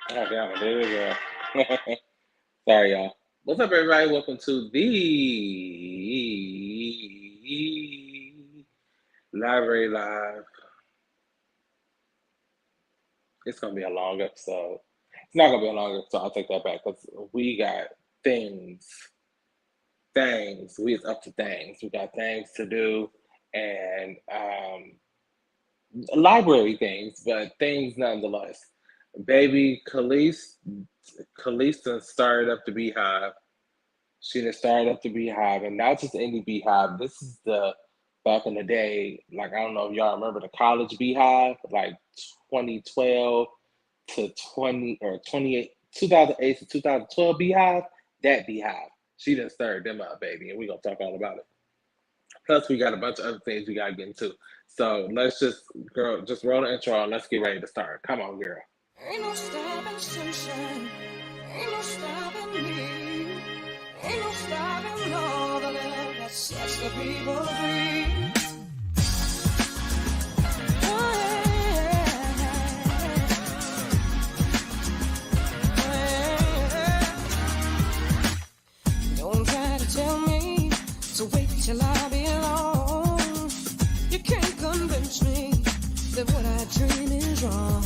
Oh, damn, there we go. Sorry, y'all. What's up, everybody? Welcome to the Library Live. It's going to be a long episode. It's not going to be a long episode. I'll take that back because we got things. We is up to things. We got things to do and library things, but things nonetheless. Baby, Kelis done started up the beehive. She done started up the beehive, and not just any beehive. This is the back in the day, like I don't know if y'all remember the college beehive, like 2012 to 2008 to 2012 beehive. That beehive. She done stirred them up, baby, and we gonna talk all about it. Plus, we got a bunch of other things we gotta get into. So let's just, girl, just roll the intro and let's get ready to start. Come on, girl. Ain't no stopping sunshine, ain't no stopping me, ain't no stopping all the love that sets the people free. Oh, yeah. Don't try to tell me to wait till I belong. You can't convince me that what I dream is wrong.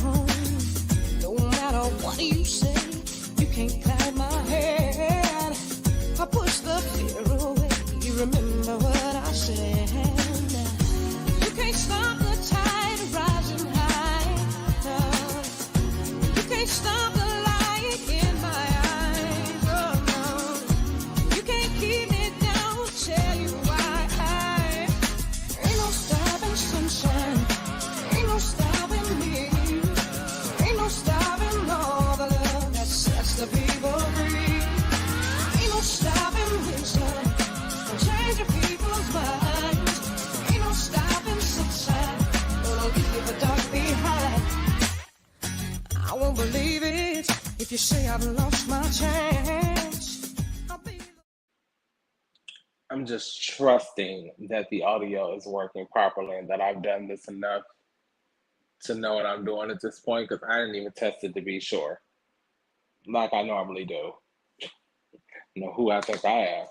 No matter what you say, you can't cloud my head. I push the fear away. You remember what I said. You can't stop the tide rising high. No. You can't stop the light in my eyes. Oh no. You can't keep me down. Tell you why. Ain't no stopping sunshine. Ain't no stopping me. Ain't no stopping all the love that sets the people free. Ain't no stopping wisdom from changing people's minds. Ain't no stopping sunshine, gonna leave the dark behind. I won't believe it if you say I've lost my chance. I'm just trusting that the audio is working properly and that I've done this enough to know what I'm doing at this point because I didn't even test it to be sure, like I normally do. You know who I think I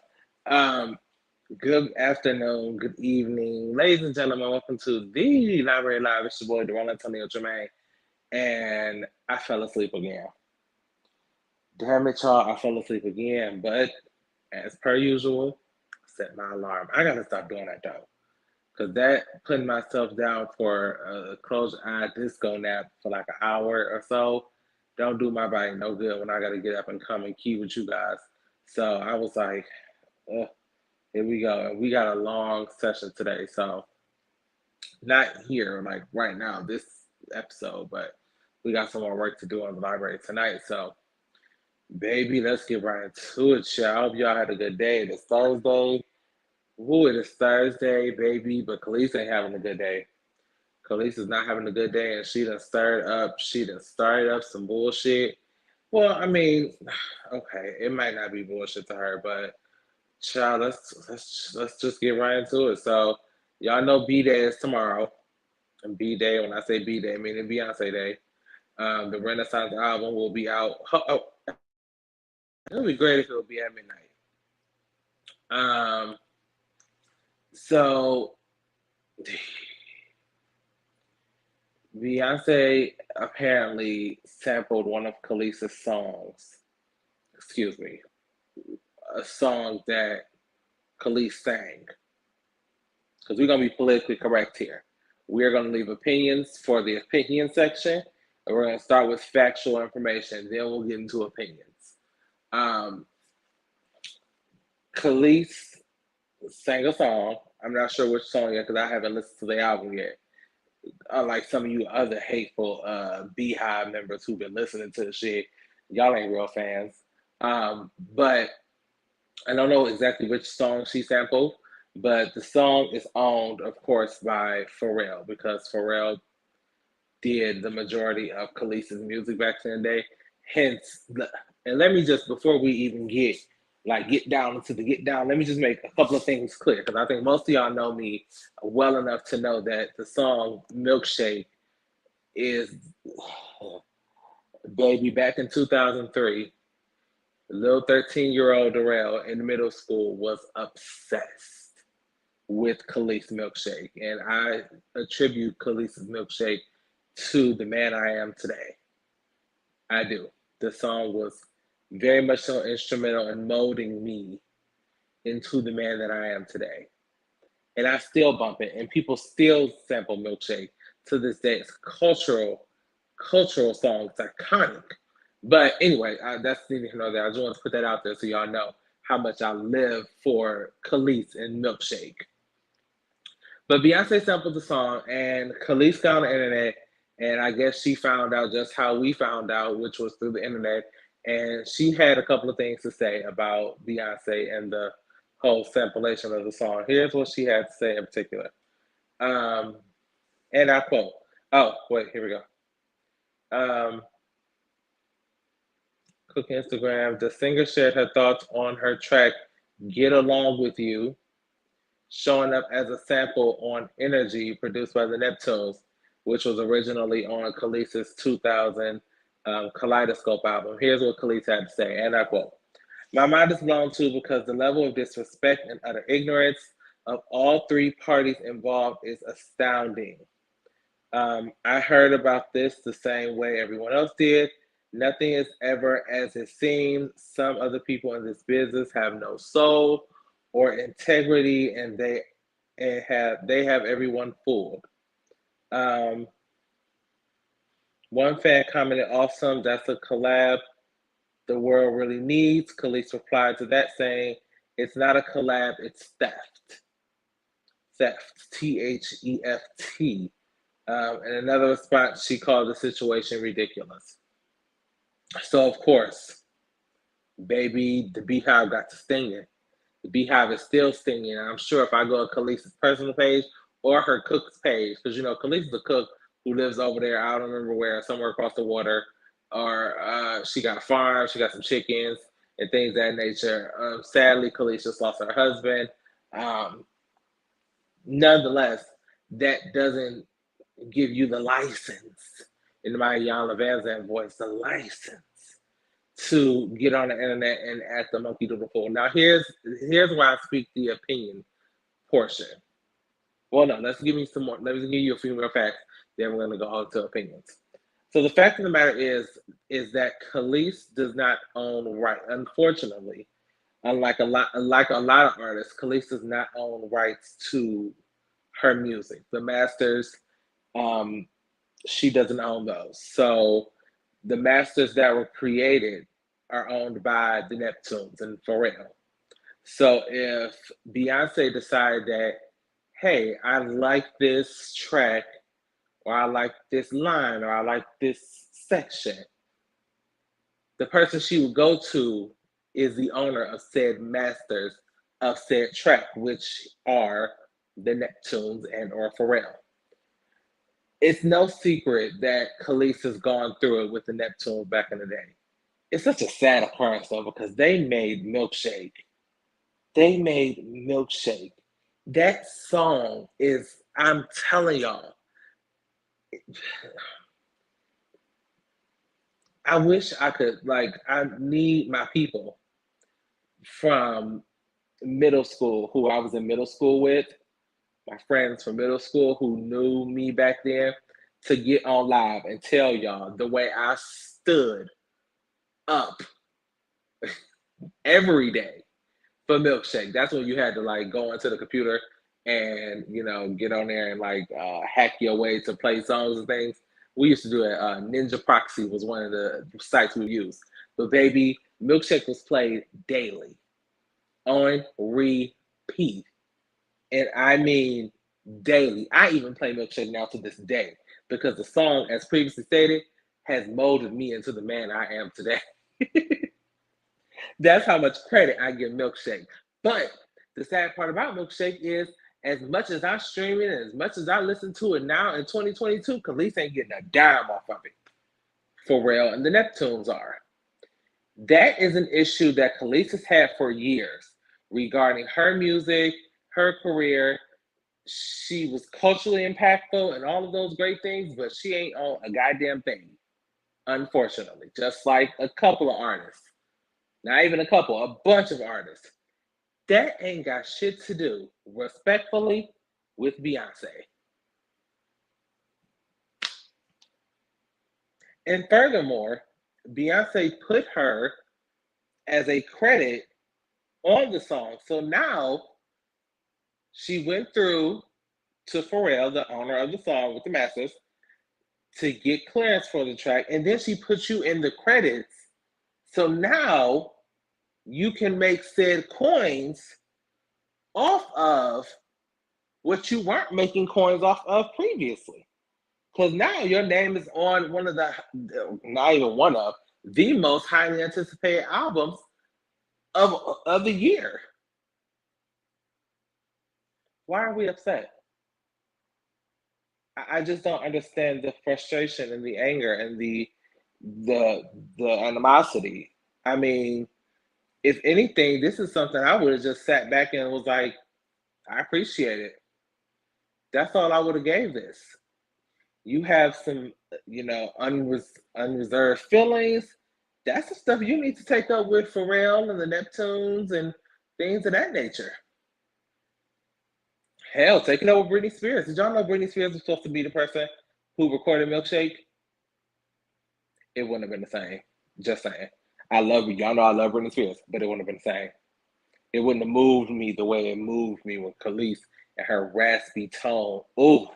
am. Good afternoon, good evening, ladies and gentlemen. Welcome to the Library Live. It's your boy, Deron Antonio Jermaine, and I fell asleep again. Damn it, y'all, I fell asleep again. But as per usual, I set my alarm. I gotta stop doing that though. Cause that putting myself down for a close eye disco nap for like an hour or so don't do my body no good when I gotta get up and come and key with you guys. So I was like, ugh, here we go. And we got a long session today. So not here, like right now, this episode, but we got some more work to do in the library tonight. So baby, let's get right into it, y'all. I hope y'all had a good day. It's Thursday. Ooh, it is Thursday, baby, but Kelis ain't having a good day. Kelis is not having a good day, and she done started up some bullshit. Well, I mean, okay, it might not be bullshit to her, but child, let's just get right into it. So, y'all know B Day is tomorrow, and B Day, when I say B Day, I mean Beyonce Day. The Renaissance album will be out. Oh, it would be great if it would be at midnight. Um, so Beyonce apparently sampled one of Kelis's songs. Excuse me, a song that Kelis sang. Because we're gonna be politically correct here. We're gonna leave opinions for the opinion section, and we're gonna start with factual information. Then we'll get into opinions. Um, Kelis sang a song. I'm not sure which song yet because I haven't listened to the album yet. Unlike some of you other hateful Beehive members who've been listening to the shit, y'all ain't real fans. But I don't know exactly which song she sampled, but the song is owned, of course, by Pharrell because Pharrell did the majority of Kelis's music back in the day. Hence, and let me just before we even get down into the get down, let me just make a couple of things clear because I think most of y'all know me well enough to know that the song "Milkshake" is Baby, back in 2003, little 13-year-old Darrell in middle school was obsessed with Kelis milkshake. And I attribute Kelis's milkshake to the man I am today. I do. The song was very much so instrumental in molding me into the man that I am today. And I still bump it, and people still sample milkshake to this day. It's cultural song. It's iconic. But anyway, that's neither here nor there. I just want to put that out there so y'all know how much I live for Kelis and milkshake. But Beyonce sampled the song, and Kelis got on the internet, and I guess she found out just how we found out, which was through the internet. And she had a couple of things to say about Beyonce and the whole samplation of the song. Here's what she had to say in particular. And I quote, oh, wait, here we go. Cook Instagram, the singer shared her thoughts on her track, Get Along With You, showing up as a sample on Energy, produced by the Neptunes, which was originally on Kelis's 2000 Kaleidoscope album. Here's what Kelis had to say, and I quote, my mind is blown too because the level of disrespect and utter ignorance of all three parties involved is astounding. I heard about this the same way everyone else did. Nothing is ever as it seems. Some other people in this business have no soul or integrity, and they have everyone fooled. One fan commented, awesome, that's a collab the world really needs. Kelis replied to that saying, it's not a collab, it's theft. Theft, Theft. In another response, she called the situation ridiculous. So, of course, baby, the Beehive got to stinging. The Beehive is still stinging. And I'm sure if I go to Kelis's personal page or her cook's page, because, you know, Kelis is the cook who lives over there, I don't remember where, somewhere across the water, or she got a farm, she got some chickens and things of that nature. Sadly, Kelis just lost her husband. Nonetheless, that doesn't give you the license, in my Yana Van Zandt voice, the license to get on the internet and act the monkey doodle fool. Now, here's where I speak the opinion portion. Well, no, let's give you a few more facts, then we're going to go on to opinions. So the fact of the matter is that Kelis does not own rights. Unfortunately, unlike a lot of artists, Kelis does not own rights to her music. The masters, she doesn't own those. So the masters that were created are owned by the Neptunes and Pharrell. So if Beyonce decided that, hey, I like this track, or I like this line, or I like this section, the person she would go to is the owner of said masters of said track, which are the Neptunes and or Pharrell. It's no secret that Kelis has gone through it with the Neptunes back in the day. It's such a sad occurrence though, because they made Milkshake. That song is, I'm telling y'all, I wish I could, I need my people from middle school who I was in middle school with, my friends from middle school who knew me back then, to get on live and tell y'all the way I stood up every day for Milkshake. That's when you had to go into the computer and get on there and hack your way to play songs and things. We used to do it. Ninja Proxy was one of the sites we used. But baby, Milkshake was played daily on repeat. And I mean daily. I even play Milkshake now to this day because the song, as previously stated, has molded me into the man I am today. That's how much credit I give Milkshake. But the sad part about Milkshake is, as much as I stream it and as much as I listen to it now in 2022, Kelis ain't getting a dime off of it. Pharrell and the Neptunes are. That is an issue that Kelis has had for years regarding her music, her career. She was culturally impactful and all of those great things, but she ain't on a goddamn thing. unfortunately, just like a couple of artists, not even a couple, a bunch of artists. That ain't got shit to do, respectfully, with Beyonce. And furthermore, Beyonce put her as a credit on the song. So now she went through to Pharrell, the owner of the song with the masters, to get clearance for the track, and then she put you in the credits. So now you can make said coins off of what you weren't making coins off of previously. Because now your name is on one of the, not even one of, the most highly anticipated albums of the year. Why are we upset? I just don't understand the frustration and the anger and the animosity. I mean, if anything, this is something I would have just sat back and was like, I appreciate it. That's all I would have gave this. You have some, unreserved feelings. That's the stuff you need to take up with Pharrell and the Neptunes and things of that nature. Hell, take it up with Britney Spears. Did y'all know Britney Spears was supposed to be the person who recorded MILKSHAKE? It wouldn't have been the same. Just saying. I love you. Y'all know I love Britney Spears, but it wouldn't have been the same. It wouldn't have moved me the way it moved me with Kelis and her raspy tone. Oh,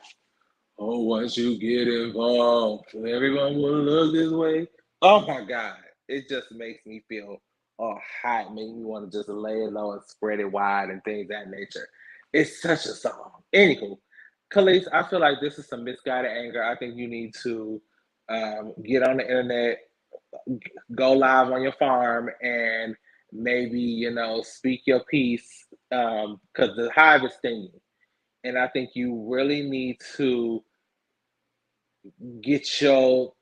once you get involved, everyone will look this way. Oh my God. It just makes me feel all hot, makes me want to just lay it low and spread it wide and things of that nature. It's such a song. Anywho, Kelis, I feel like this is some misguided anger. I think you need to get on the internet, go live on your farm, and maybe, speak your piece, because the hive is stinging. And I think you really need to get your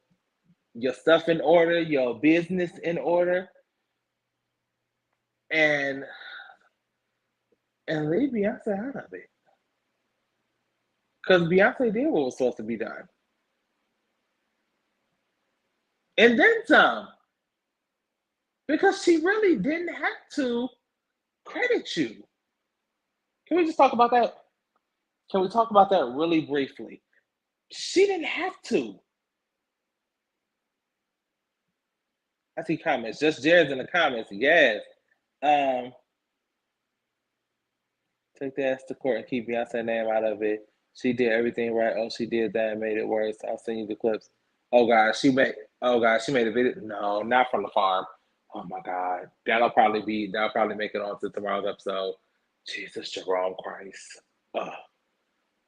stuff in order, your business in order, and leave Beyonce out of it. Because Beyonce did what was supposed to be done. And then some. Because she really didn't have to credit you. Can we just talk about that? Can we talk about that really briefly? She didn't have to. I see comments. Just Jared's in the comments. Yes. Take the ass to court and keep Beyonce's name out of it. She did everything right. Oh, she did that and made it worse. I'll send you the clips. Oh God, she made a video. No, not from the farm. Oh my God. That'll probably make it on to tomorrow's episode. Jesus, Jerome Christ.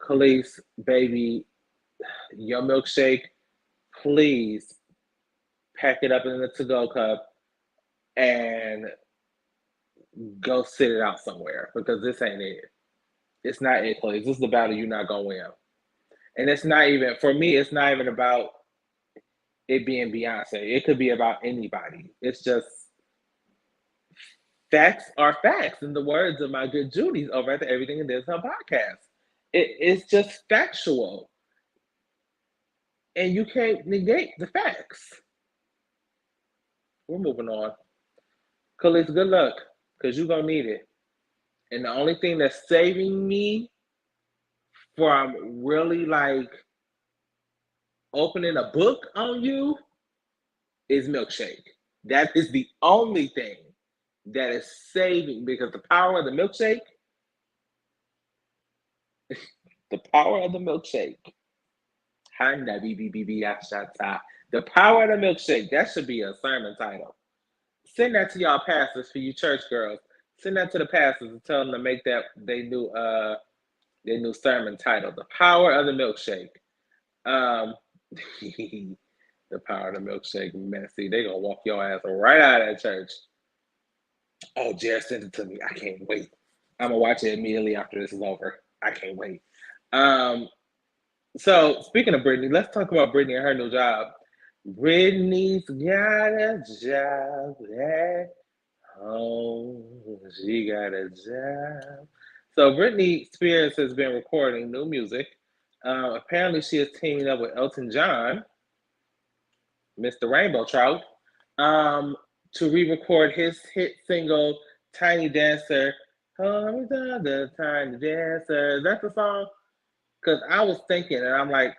Kelis, baby, your MILKSHAKE, please pack it up in a to-go cup and go sit it out somewhere, because this ain't it. It's not it, Kelis. This is the battle you're not gonna win. And it's not even, for me, it's not even about it being Beyonce. It could be about anybody. It's just facts are facts, in the words of my good Judy over at the Everything and Then Some podcast. It's just factual. And you can't negate the facts. We're moving on. Kelis, good luck, because you're going to need it. And the only thing that's saving me from really opening a book on you is MILKSHAKE. That is the only thing that is saving, because the power of the MILKSHAKE, the power of the MILKSHAKE, the power of the MILKSHAKE, that should be a sermon title. Send that to y'all pastors, for you church girls. Send that to the pastors and tell them to make that their new sermon title, The Power of the MILKSHAKE. The power of the MILKSHAKE, messy. They gonna walk your ass right out of that church. Oh, Jared sent it to me. I can't wait. I'm gonna watch it immediately after this is over. I can't wait. So speaking of Britney, let's talk about Britney and her new job. Britney's got a job at home. She got a job. So Britney Spears has been recording new music. Apparently she is teaming up with Elton John Mr. Rainbow Trout, um, to re-record his hit single "Tiny Dancer." Hold me down, the Tiny Dancer. That's the song. Because I was thinking, and I'm like,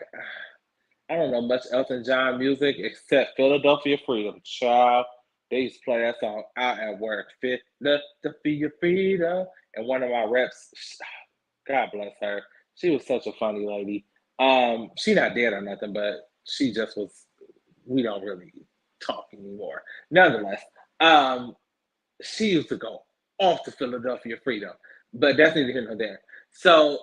I don't know much Elton John music except Philadelphia Freedom. Child, they used to play that song out at work. Fit the Philadelphia Freedom. And one of my reps, God bless her. She was such a funny lady. She not dead or nothing, but she just was. We don't really talk anymore. Nonetheless, um, she used to go off to Philadelphia Freedom, but that's neither here nor there. So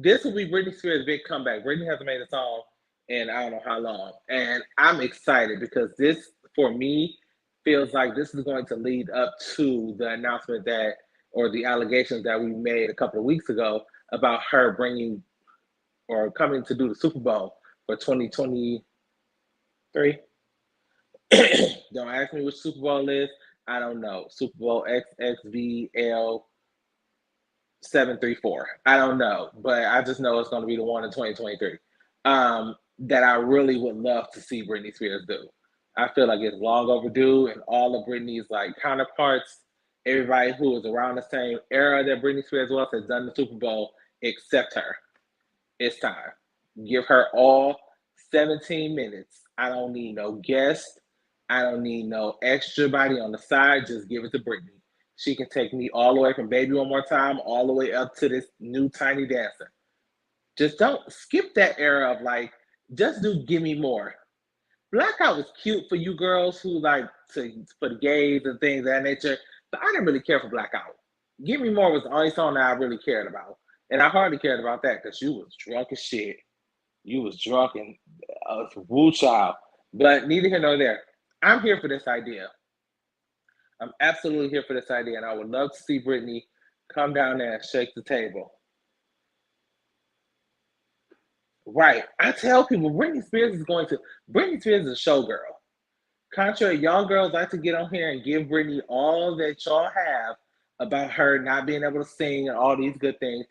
this will be Britney Spears' big comeback. Britney hasn't made a song in I don't know how long, and I'm excited because this, for me, feels like this is going to lead up to the announcement that, or the allegations that we made a couple of weeks ago about her bringing or coming to do the Super Bowl for 2023. Don't ask me which Super Bowl is. I don't know. Super Bowl XXVL 734. I don't know, but I just know it's going to be the one in 2023. That I really would love to see Britney Spears do. I feel like it's long overdue, and all of Britney's like counterparts, everybody who was around the same era that Britney Spears was, has done the Super Bowl except her. It's time. Give her all 17 minutes. I don't need no guest. I don't need no extra body on the side. Just give it to Britney. She can take me all the way from Baby One More Time all the way up to this new Tiny Dancer. Just don't skip that era of like, just do Give Me More. Blackout was cute for you girls who like for the gays and things of that nature, but I didn't really care for Blackout. Give Me More was the only song that I really cared about. And I hardly cared about that because you was drunk as shit. You was drunk and woo child. But neither here nor there. I'm here for this idea. I'm absolutely here for this idea, and I would love to see Britney come down there and shake the table. Right. I tell people Britney Spears is Britney Spears is a showgirl. Contrary, y'all girls like to get on here and give Britney all that y'all have about her not being able to sing and all these good things.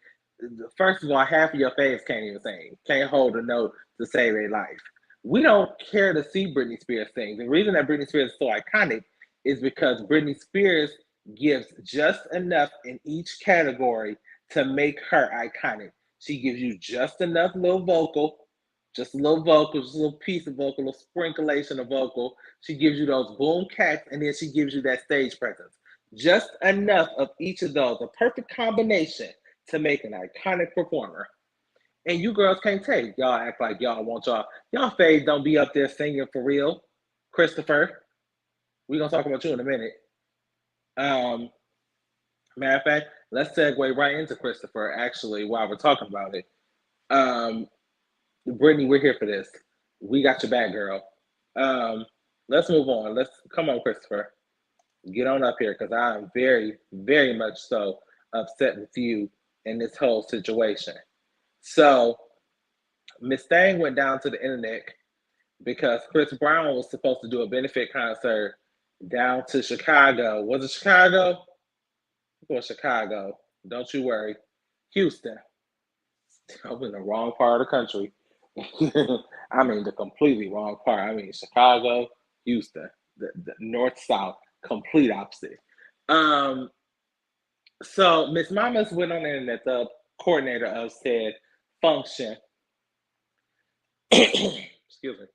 First of all, half of your faves can't even sing, can't hold a note to save their life. We don't care to see Britney Spears sing. The reason that Britney Spears is so iconic is because Britney Spears gives just enough in each category to make her iconic. She gives you just enough little vocal, just a little vocal, just a little piece of vocal, a little sprinklation of vocal. She gives you those boom cats, and then she gives you that stage presence. Just enough of each of those, a perfect combination to make an iconic performer. And you girls can't take. Y'all act like y'all want y'all fave don't be up there singing for real. Christopher, we're gonna talk about you in a minute. Matter of fact, let's segue right into Christopher, actually, while we're talking about it. Brittany, we're here for this. We got your back, girl. Let's move on. Let's come on, Christopher. Get on up here because I am very, very much so upset with you in this whole situation. So, Miss Thang went down to the internet because Chris Brown was supposed to do a benefit concert down to Chicago. Was it Chicago? It was Chicago. Don't you worry. Houston. I'm in the wrong part of the country. I mean, the completely wrong part. I mean, Chicago, Houston, the north south, complete opposite. So Miss Mamas went on the internet, the coordinator of said function, excuse me,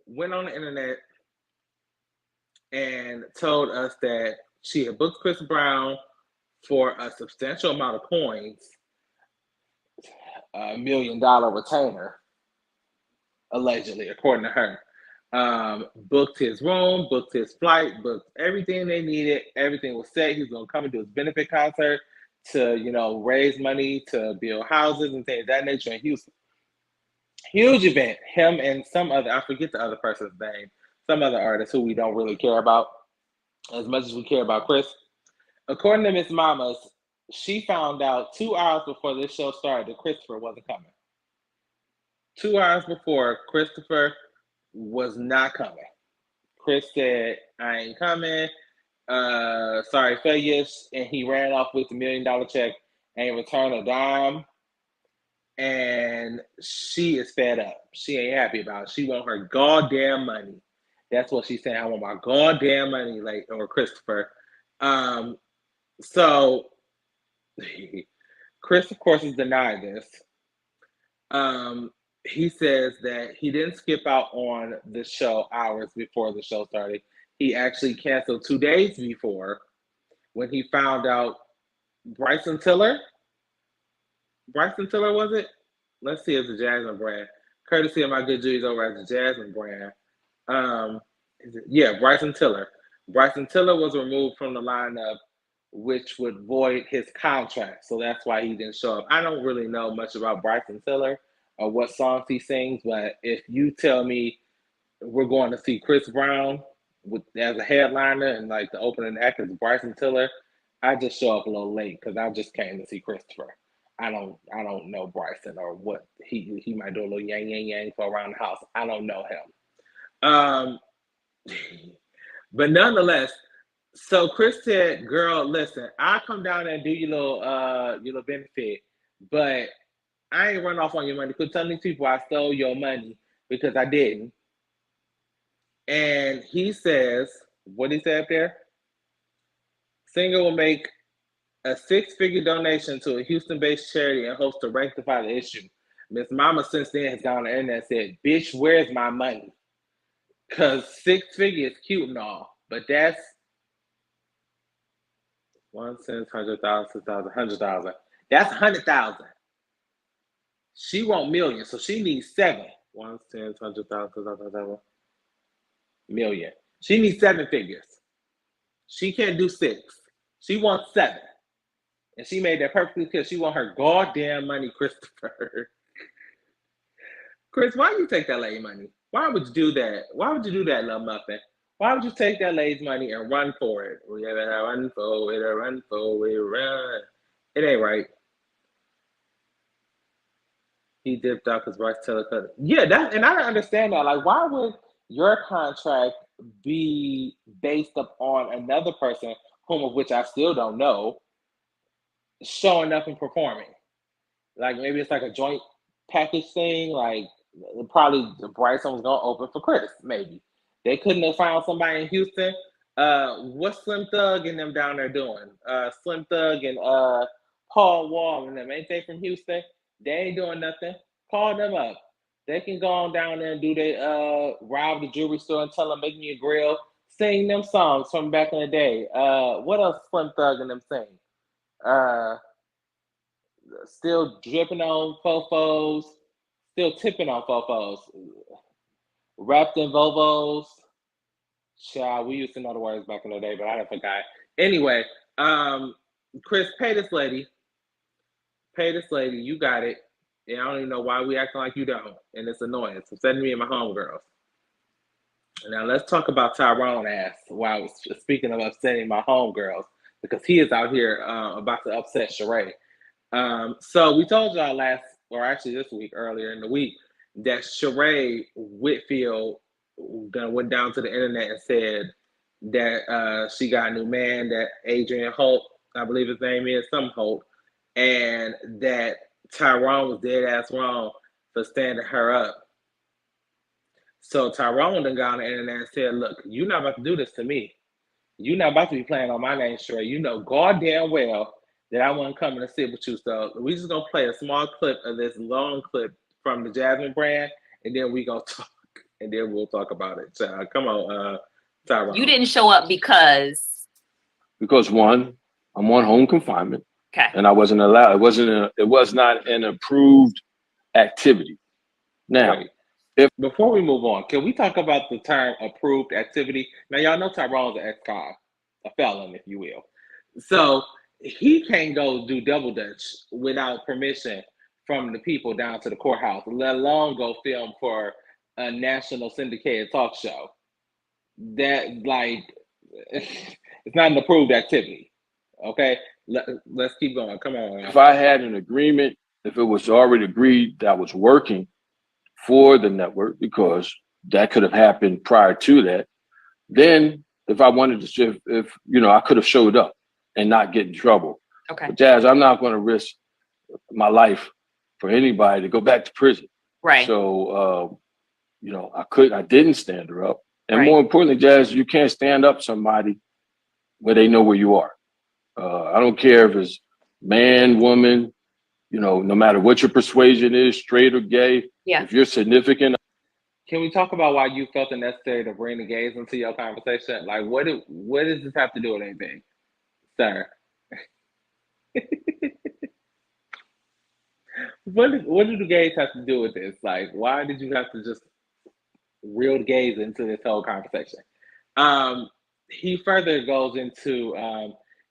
went on the internet and told us that she had booked Chris Brown for a substantial amount of coins, $1 million retainer, allegedly, according to her. Booked his room, booked his flight, booked everything they needed. Everything was set. He was going to come and do his benefit concert to, raise money to build houses and things of that nature in Houston. Huge event. Him and some other, I forget the other person's name, some other artist who we don't really care about as much as we care about Chris. According to Miss Mamas, she found out 2 hours before this show started that Christopher wasn't coming. 2 hours before, Christopher was not coming. Chris said, I ain't coming. Sorry, Vegas. And he ran off with the $1 million check and returned a dime. And she is fed up. She ain't happy about it. She want her goddamn money. That's what she's saying. I want my goddamn money, like, or Christopher. So Chris, of course, has denied this. He says that he didn't skip out on the show hours before the show started. He actually canceled 2 days before when he found out Bryson Tiller was it? Let's see, it's a Jasmine brand. Courtesy of my good Jews over at the Jasmine brand. Bryson Tiller. Bryson Tiller was removed from the lineup, which would void his contract. So that's why he didn't show up. I don't really know much about Bryson Tiller or what songs he sings, but if you tell me we're going to see Chris Brown as a headliner and like the opening act is Bryson Tiller, I just show up a little late because I just came to see Christopher. I don't know Bryson or what he might do a little yang for around the house. I don't know him. But nonetheless, so Chris said, "Girl, listen, I'll come down there and do your little benefit, but I ain't run off on your money. Quit telling these people I stole your money because I didn't." And he says, what he said up there? Singer will make a 6-figure donation to a Houston-based charity and hopes to rectify the issue. Miss Mama since then has gone on the internet and said, "Bitch, where's my money?" Because 6 figures is cute and all, but that's 1 cent, 100,000, 6,000, 100,000. That's 100,000. She want millions, so she needs 7. 1 cent, 100,000, 6,000, million. She needs 7 figures. She can't do 6. She wants 7. And she made that perfectly clear. She want her goddamn money, Christopher. Chris, why you take that lady money? Why would you do that? Why would you do that, little muffin? Why would you take that lady's money and run for it? We have to run for it, run for it, run. It ain't right. He dipped out because Bryce Taylor cut it. Yeah, and I don't understand that. Like, why would your contract be based upon another person, whom of which I still don't know, showing up and performing? Like, maybe it's like a joint package thing. Like, probably Bryson was gonna open for Chris. Maybe they couldn't have found somebody in Houston. What's Slim Thug and them down there doing? Slim Thug and Paul Wall and them, ain't they from Houston? They ain't doing nothing. Call them up. They can go on down there and do they rob the jewelry store and tell them make me a grill. Sing them songs from back in the day. What else Slim Thug and them sing? Still dripping on fofos. Still tipping on fofos. Wrapped in Vovos. Child, we used to know the words back in the day, but I done forgot. Anyway, Chris, pay this lady. Pay this lady. You got it. And I don't even know why we acting like you don't. And it's annoying. So send me and my homegirls. Now let's talk about Tyrone ass while I was speaking of upsetting my homegirls, because he is out here about to upset Sheree. So we told y'all this week, earlier in the week, that Sheree Whitfield went down to the internet and said that she got a new man, that Adrian Holt, I believe his name is, some Holt, and that Tyrone was dead ass wrong for standing her up. So Tyrone then got on the internet and said, "Look, you're not about to do this to me. You're not about to be playing on my name, Sheree. You know goddamn well that I wasn't coming to sit with you. So we just gonna play a small clip of this long clip from the Jasmine brand, and then we gonna talk, and then we'll talk about it." So come on, Tyrone. You didn't show up because one, I'm on home confinement. Okay. And I wasn't allowed. It was not an approved activity. Now, Right. Before we move on, can we talk about the term approved activity? Now, y'all know Tyrone's an ex-con, a felon, if you will. So he can't go do double dutch without permission from the people down to the courthouse, let alone go film for a national syndicated talk show. That, like, it's not an approved activity. Okay, let's keep going. Come on. If I had an agreement, if it was already agreed that I was working for the network, because that could have happened prior to that, then if I wanted to, if I could have showed up and not get in trouble. Okay. But Jazz, I'm not going to risk my life for anybody to go back to prison. Right. So, I didn't stand her up. And more importantly, Jazz, you can't stand up somebody where they know where you are. I don't care if it's man, woman, you know, no matter what your persuasion is, straight or gay, if you're significant. Can we talk about why you felt it necessary to bring the gays into your conversation? Like, what does this have to do with anything, sir? What do the gays have to do with this? Like, why did you have to just reel the gays into this whole conversation? He further goes into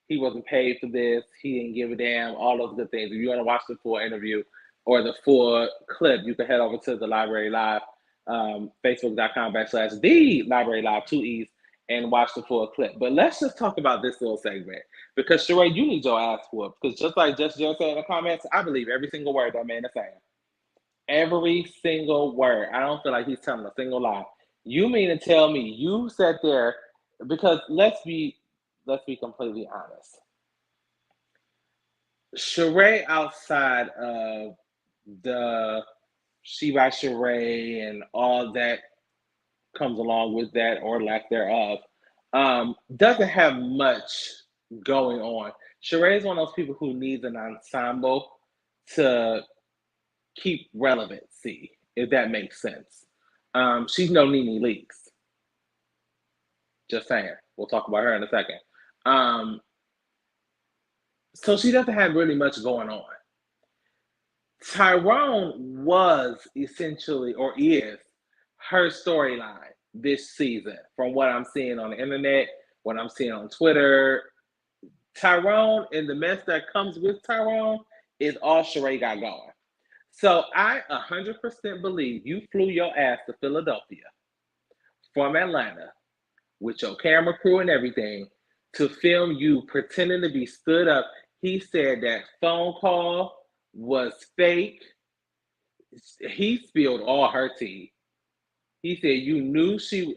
he wasn't paid for this, he didn't give a damn, all those good things. If you want to watch the full interview or the full clip, you can head over to the Library Live, facebook.com/the Library Live, 2 E's, and watch the full clip. But let's just talk about this little segment, because Sheree, you need your ass whooped, because just like Just Jill said in the comments, I believe every single word that man is saying. Every single word. I don't feel like he's telling a single lie. You mean to tell me you sat there, because let's be completely honest. Sheree, outside of the She by Sheree and all that comes along with that or lack thereof, doesn't have much going on. Sheree is one of those people who needs an ensemble to keep relevancy, if that makes sense. She's no Nene Leakes. Just saying. We'll talk about her in a second. So she doesn't have really much going on. Tyrone was essentially, or is, her storyline this season, from what I'm seeing on the internet, what I'm seeing on Twitter. Tyrone and the mess that comes with Tyrone is all Sheree got going. So I 100% believe you flew your ass to Philadelphia from Atlanta with your camera crew and everything to film you pretending to be stood up. He said that phone call was fake. He spilled all her tea. He said you knew she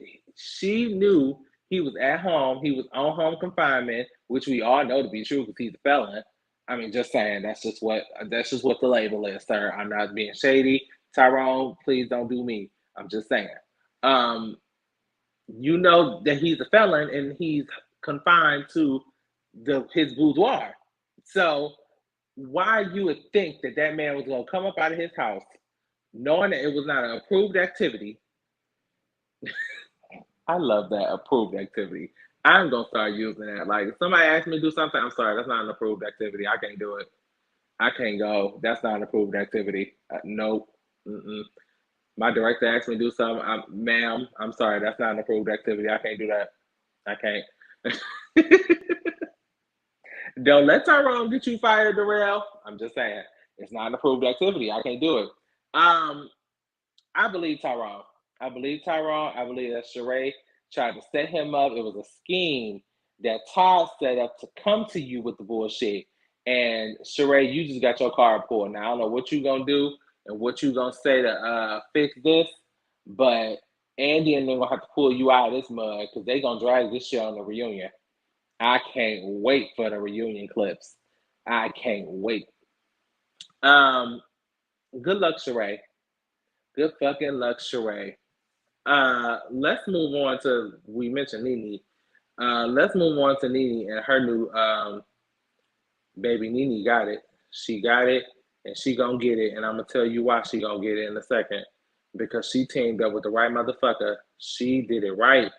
knew he was at home. He was on home confinement, which we all know to be true because he's a felon. I mean, just saying, that's just what the label is, sir. I'm not being shady. Tyrone, please don't do me. I'm just saying. You know that he's a felon and he's confined to his boudoir. So why you would think that man was going to come up out of his house knowing that it was not an approved activity? I love that, approved activity. I'm going to start using that. Like, if somebody asks me to do something, I'm sorry, that's not an approved activity. I can't do it. I can't go. That's not an approved activity. Nope. My director asked me to do something. Ma'am, I'm sorry, that's not an approved activity. I can't do that. I can't. Don't let Tyrone get you fired, Darrell. I'm just saying, it's not an approved activity. I can't do it. I believe Tyrone. I believe that Sheree tried to set him up. It was a scheme that Todd set up to come to you with the bullshit. And Sheree, you just got your card pulled. Now, I don't know what you're going to do and what you're going to say to fix this, but Andy and them going to have to pull you out of this mud because they're going to drag this shit on the reunion. I can't wait for the reunion clips. I can't wait. Good luck, Sheree. Good fucking luck, Sheree. Let's move on to, we mentioned Nene. Let's move on to Nene and her new baby. Nene got it. She got it and she gonna get it. And I'm gonna tell you why she gonna get it in a second. Because she teamed up with the right motherfucker. She did it right.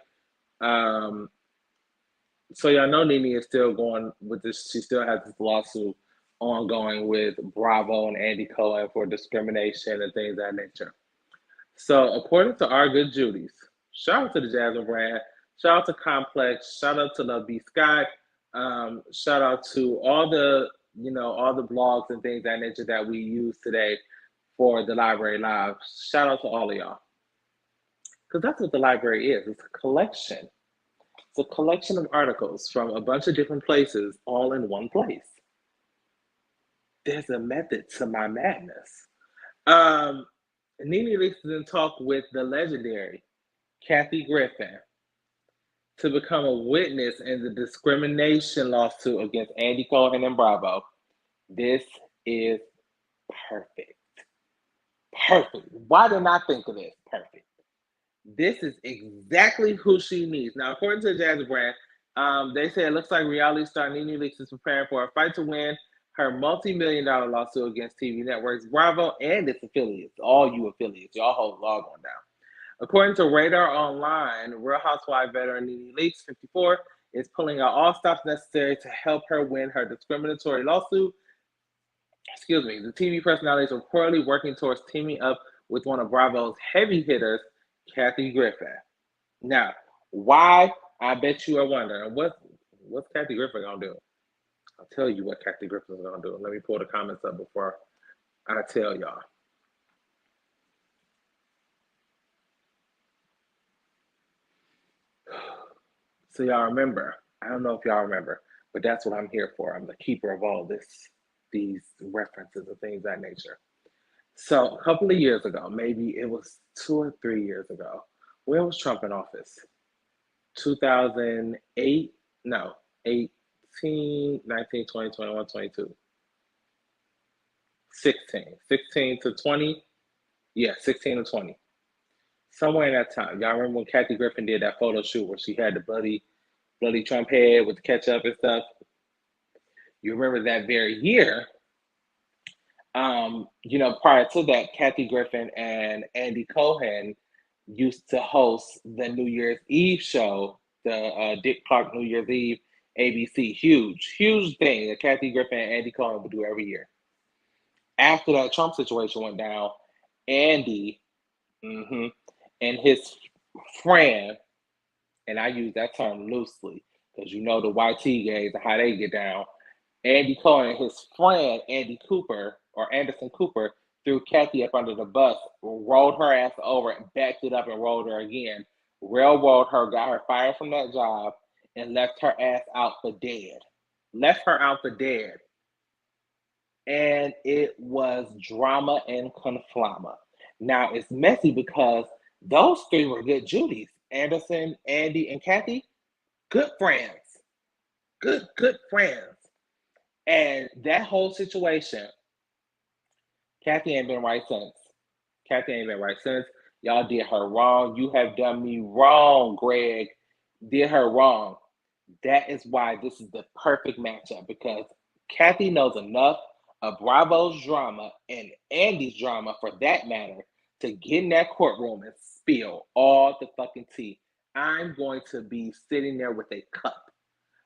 So y'all know Nene is still going with this. She still has this lawsuit ongoing with Bravo and Andy Cohen for discrimination and things of that nature. So according to our good Judy's, shout out to the Jasmine brand, shout out to Complex, shout out to Love B. Scott, shout out to all the blogs and things of that nature that we use today for the Library Live. Shout out to all of y'all. Because that's what the library is. It's a collection. It's a collection of articles from a bunch of different places all in one place. There's a method to my madness. Nene Leakes is in talk with the legendary Kathy Griffin to become a witness in the discrimination lawsuit against Andy Cohen and Bravo. This is perfect. Perfect. Why didn't I think of this? Perfect. This is exactly who she needs. Now, according to the Jazz brand, they say it looks like reality star Nene Leakes is preparing for a fight to win her multi-million-dollar lawsuit against TV networks Bravo and its affiliates. All you affiliates, y'all hold log on down. According to Radar Online, Real Housewives veteran Nene Leakes, 54, is pulling out all stops necessary to help her win her discriminatory lawsuit. Excuse me. The TV personality is reportedly working towards teaming up with one of Bravo's heavy hitters, Kathy Griffin. Now, why? I bet you are wondering what's Kathy Griffin gonna do? I'll tell you what Kathy Griffin is gonna do. Let me pull the comments up before I tell y'all. So y'all remember? I don't know if y'all remember, but that's what I'm here for. I'm the keeper of all these references and things of that nature. So a couple of years ago, maybe it was 2 or 3 years ago, where was Trump in office? 2008? No, 18, 19, 20, 21, 22. 16. 16 to 20? Yeah, 16 to 20. Somewhere in that time. Y'all remember when Kathy Griffin did that photo shoot where she had the bloody Trump head with the ketchup and stuff? You remember that very year, prior to that, Kathy Griffin and Andy Cohen used to host the New Year's Eve show, the Dick Clark New Year's Eve, ABC. Huge thing that Kathy Griffin and Andy Cohen would do every year. After that Trump situation went down, Andy and his friend, and I use that term loosely because you know the YT gays and how they get down. Andy Cohen and his friend Anderson Cooper threw Kathy up under the bus, rolled her ass over, and backed it up and rolled her again. Railroad her, got her fired from that job, and left her ass out for dead. Left her out for dead. And it was drama and kanflama. Now it's messy because those three were good Judies. Anderson, Andy, and Kathy, good friends. Good friends. And that whole situation, Kathy ain't been right since. Y'all did her wrong. You have done me wrong, Greg. Did her wrong. That is why this is the perfect matchup, because Kathy knows enough of Bravo's drama and Andy's drama, for that matter, to get in that courtroom and spill all the fucking tea. I'm going to be sitting there with a cup.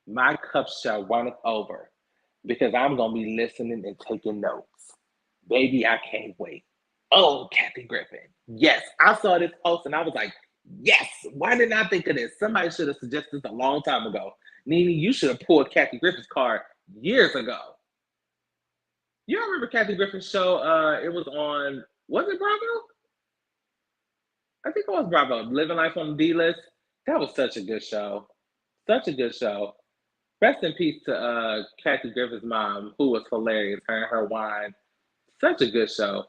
My cup shall runneth over, because I'm going to be listening and taking notes. Baby, I can't wait. Oh, Kathy Griffin. Yes, I saw this post and I was like, yes, why didn't I think of this? Somebody should have suggested this a long time ago. Nene, you should have pulled Kathy Griffin's card years ago. You remember Kathy Griffin's show? It was on, was it Bravo? I think it was Bravo. Living Life on the D-List. That was such a good show. Rest in peace to Kathy Griffin's mom, who was hilarious, her and her wine. Such a good show.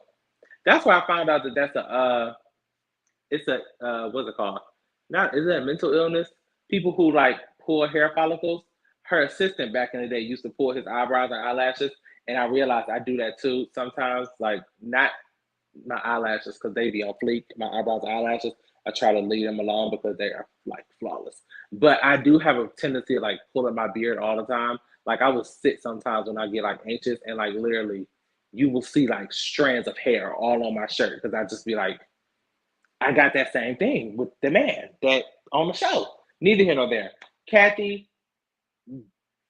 That's why I found out that that's what's it called? Is it a mental illness? People who like pull hair follicles. Her assistant back in the day used to pull his eyebrows and eyelashes, and I realized I do that too sometimes. Like, not my eyelashes because they be on fleek. My eyebrows and eyelashes, I try to leave them alone because they are like flawless. But I do have a tendency to like pull up my beard all the time. Like, I will sit sometimes when I get like anxious, and like literally you will see like strands of hair all on my shirt because I just be like, I got that same thing with the man that on the show. Neither here nor there. Kathy,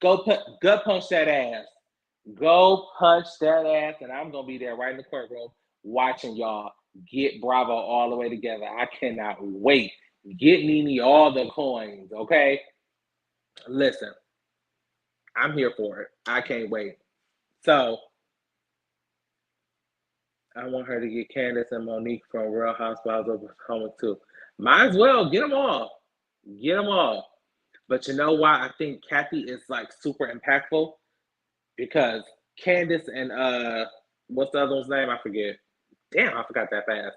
go gut punch that ass. Go punch that ass, and I'm gonna be there right in the courtroom watching y'all get Bravo all the way together. I cannot wait. Get Nene all the coins, okay? Listen, I'm here for it. I can't wait. So I want her to get Candace and Monique from Real Housewives of Potomac too. Might as well get them all. Get them all. But you know why I think Kathy is like super impactful? Because Candace and what's the other one's name? I forget. Damn, I forgot that fast.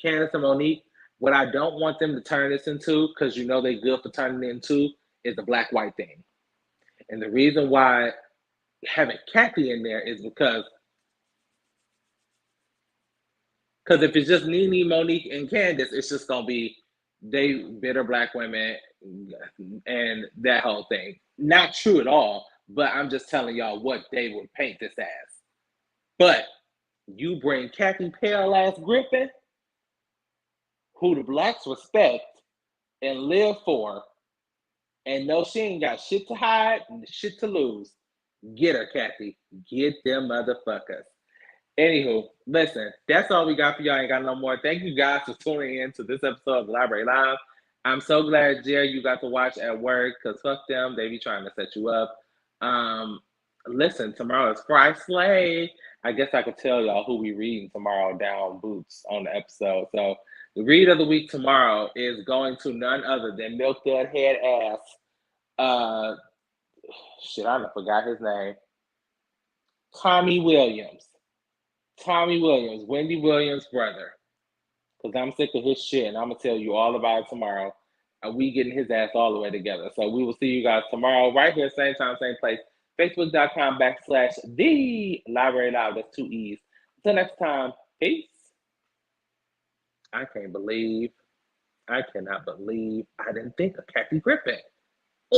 Candace and Monique. What I don't want them to turn this into, because you know they good for turning it into, is the black-white thing. And the reason why having Kathy in there is because if it's just Nene, Monique, and Candace, it's just gonna be they bitter black women and that whole thing. Not true at all, but I'm just telling y'all what they would paint this as. But you bring Kathy Pale ass Griffin, who the blacks respect and live for, and know she ain't got shit to hide and shit to lose. Get her, Kathy. Get them motherfuckers. Anywho, listen, that's all we got for y'all. Ain't got no more. Thank you guys for tuning in to this episode of Library Live. I'm so glad, Jerry, you got to watch at work, because fuck them. They be trying to set you up. Listen, tomorrow is Fry Slay. I guess I could tell y'all who we reading tomorrow down boots on the episode. So the read of the week tomorrow is going to none other than Milk Dud Head Ass. Shit, I forgot his name. Tommy Williams, Wendy Williams' brother. Because I'm sick of his shit, and I'm going to tell you all about it tomorrow. We getting his ass all the way together. So we will see you guys tomorrow, right here, same time, same place. Facebook.com/The Library Live. That's 2 E's. Until next time, peace. I cannot believe I didn't think of Kathy Griffin.